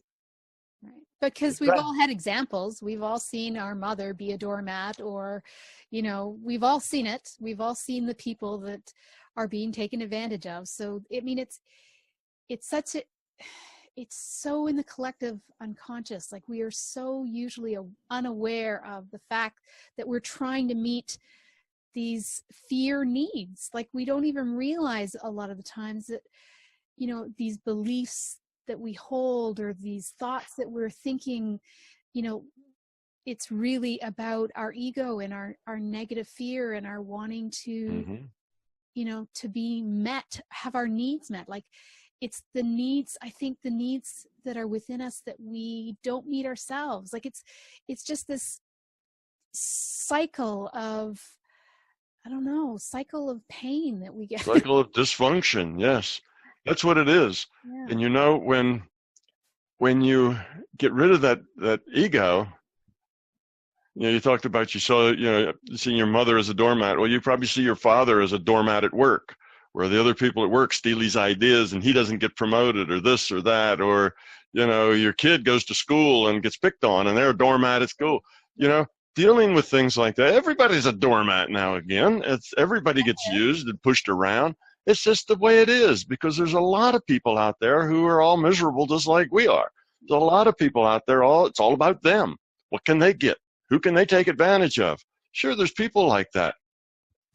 Right. Because we've all had examples. We've all seen our mother be a doormat, or, we've all seen it. We've all seen the people that are being taken advantage of. So, I mean, it's so in the collective unconscious. Like, we are so usually unaware of the fact that we're trying to meet these fear needs. Like, we don't even realize a lot of the times that, these beliefs that we hold, or these thoughts that we're thinking, it's really about our ego and our negative fear and our wanting to, to be met, have our needs met. Like, it's the needs, I think the needs that are within us that we don't meet ourselves. Like, it's just this cycle of, cycle of pain that we get. Cycle of dysfunction. Yes, that's what it is. Yeah. And when you get rid of that ego, you talked about, you saw, seeing your mother as a doormat. Well, you probably see your father as a doormat at work, where the other people at work steal his ideas and he doesn't get promoted, or this or that, or, your kid goes to school and gets picked on and they're a doormat at school. Dealing with things like that. Everybody's a doormat now again. Everybody gets used and pushed around. It's just the way it is, because there's a lot of people out there who are all miserable just like we are. There's a lot of people out there, it's all about them. What can they get? Who can they take advantage of? Sure, there's people like that.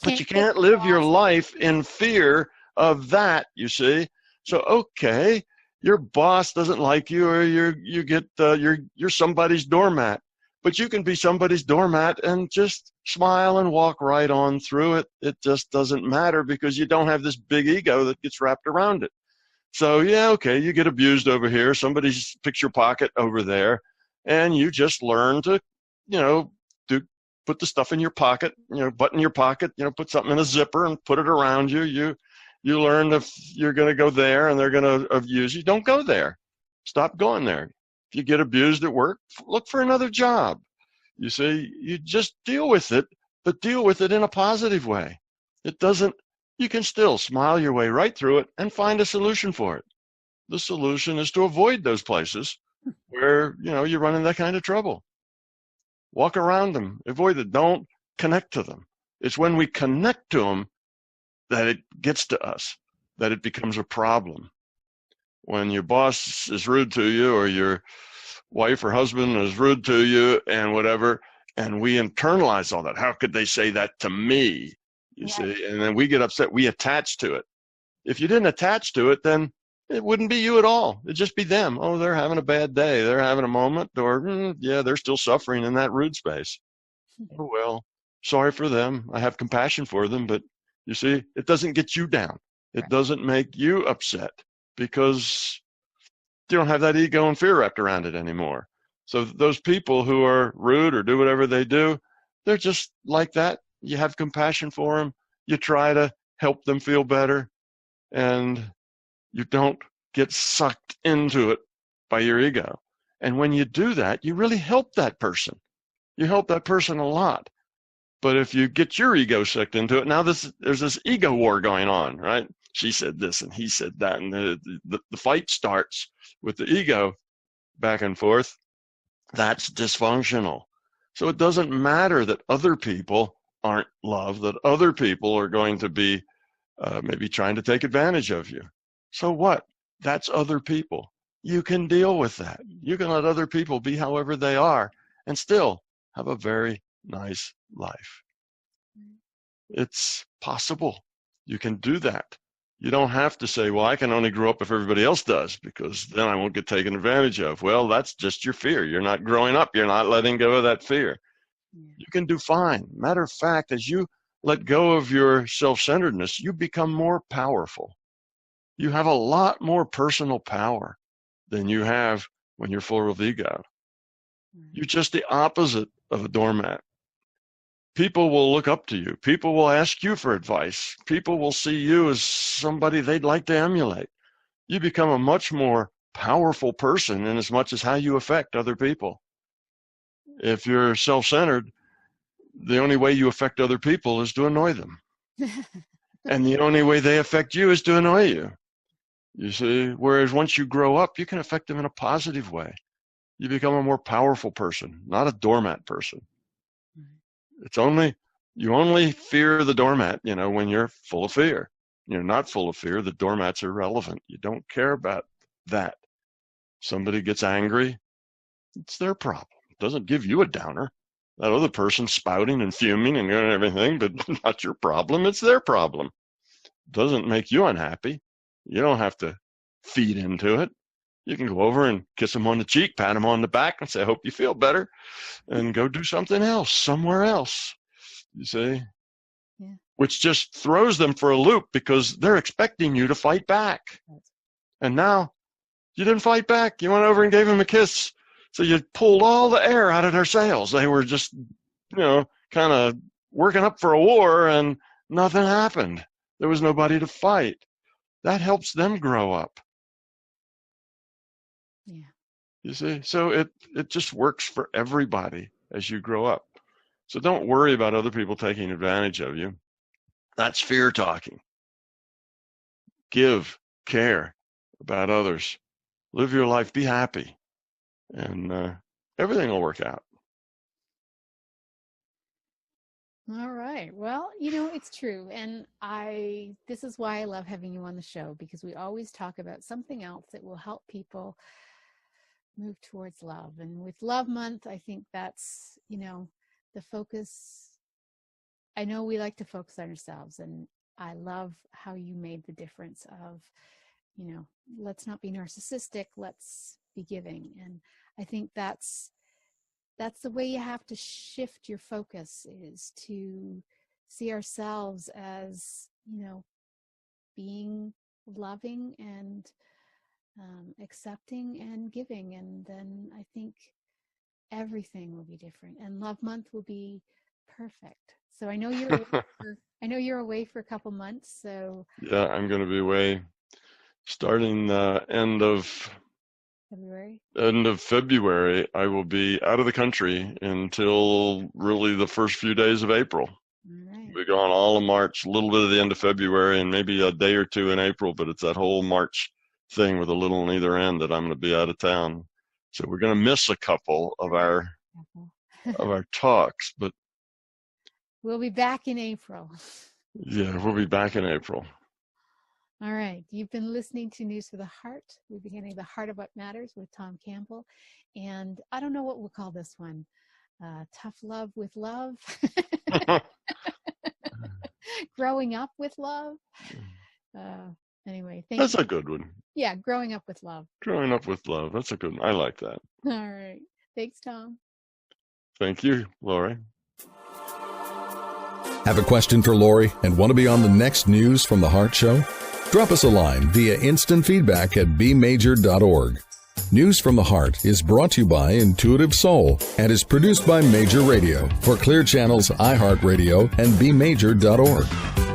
But you can't live your life in fear of that, you see. So, okay, your boss doesn't like you, or you're somebody's doormat. But you can be somebody's doormat and just smile and walk right on through it. It just doesn't matter, because you don't have this big ego that gets wrapped around it. So, yeah, okay, you get abused over here. Somebody's picks your pocket over there, and you just learn to, put the stuff in your pocket, button your pocket, put something in a zipper and put it around you. You learn if you're going to go there and they're going to abuse you, don't go there. Stop going there. If you get abused at work, look for another job. You see, you just deal with it, but deal with it in a positive way. You can still smile your way right through it and find a solution for it. The solution is to avoid those places where, you run into that kind of trouble. Walk around them, avoid it, don't connect to them. It's when we connect to them that it gets to us, that it becomes a problem. When your boss is rude to you, or your wife or husband is rude to you and whatever, and we internalize all that. How could they say that to me? You see, and then we get upset. We attach to it. If you didn't attach to it, then it wouldn't be you at all. It'd just be them. Oh, they're having a bad day. They're having a moment, or they're still suffering in that rude space. Oh, well, sorry for them. I have compassion for them, but You see, it doesn't get you down. It doesn't make you upset because you don't have that ego and fear wrapped around it anymore. So those people who are rude or do whatever they do, they're just like that. You have compassion for them. You try to help them feel better, and you don't get sucked into it by your ego. And when you do that, you really help that person. You help that person a lot. But if you get your ego sucked into it, now there's this ego war going on, right? She said this and he said that, and the fight starts with the ego back and forth. That's dysfunctional. So it doesn't matter that other people aren't loved, that other people are going to be maybe trying to take advantage of you. So what? That's other people. You can deal with that. You can let other people be however they are and still have a very nice life. It's possible. You can do that. You don't have to say, well, I can only grow up if everybody else does, because then I won't get taken advantage of. Well, that's just your fear. You're not growing up. You're not letting go of that fear. You can do fine. Matter of fact, as you let go of your self-centeredness, you become more powerful. You have a lot more personal power than you have when you're full of ego. You're just the opposite of a doormat. People will look up to you. People will ask you for advice. People will see you as somebody they'd like to emulate. You become a much more powerful person in as much as how you affect other people. If you're self-centered, the only way you affect other people is to annoy them. And the only way they affect you is to annoy you. You see, whereas once you grow up, you can affect them in a positive way. You become a more powerful person, not a doormat person. It's you only fear the doormat, when you're full of fear. You're not full of fear. The doormat's irrelevant. You don't care about that. Somebody gets angry, it's their problem. It doesn't give you a downer. That other person spouting and fuming and everything, but not your problem. It's their problem. It doesn't make you unhappy. You don't have to feed into it. You can go over and kiss them on the cheek, pat them on the back, and say, I hope you feel better, and go do something else, somewhere else, you see? Yeah. Which just throws them for a loop because they're expecting you to fight back. And now you didn't fight back. You went over and gave them a kiss. So you pulled all the air out of their sails. They were just, kind of working up for a war, and nothing happened. There was nobody to fight. That helps them grow up. Yeah. You see, so it just works for everybody as you grow up. So don't worry about other people taking advantage of you. That's fear talking. Give, care about others. Live your life, be happy, and everything will work out. All right. Well, it's true. And this is why I love having you on the show, because we always talk about something else that will help people move towards love. And with Love Month, I think that's, the focus. I know we like to focus on ourselves, and I love how you made the difference of, let's not be narcissistic, let's be giving. And I think that's the way you have to shift your focus, is to see ourselves as, being loving and accepting and giving. And then I think everything will be different, and Love Month will be perfect. So I know you're away for a couple months. So yeah, I'm going to be away starting end of February. I will be out of the country until really the first few days of April. Right. We're gone all of March, a little bit of the end of February, and maybe a day or two in April, but it's that whole March thing with a little on either end that I'm going to be out of town. So we're going to miss a couple of our talks, but we'll be back in April. Yeah, we'll be back in April. All right. You've been listening to News for the Heart. We're beginning The Heart of What Matters with Tom Campbell. And I don't know what we'll call this one. Tough Love with Love. Growing Up with Love. Anyway, that's a good one. Yeah, Growing Up with Love. Growing Up with Love. That's a good one. I like that. All right. Thanks, Tom. Thank you, Laurie. Have a question for Laurie and want to be on the next News from the Heart show? Drop us a line via instant feedback at bmajor.org. News from the Heart is brought to you by Intuitive Soul and is produced by Major Radio for Clear Channel's iHeartRadio and bmajor.org.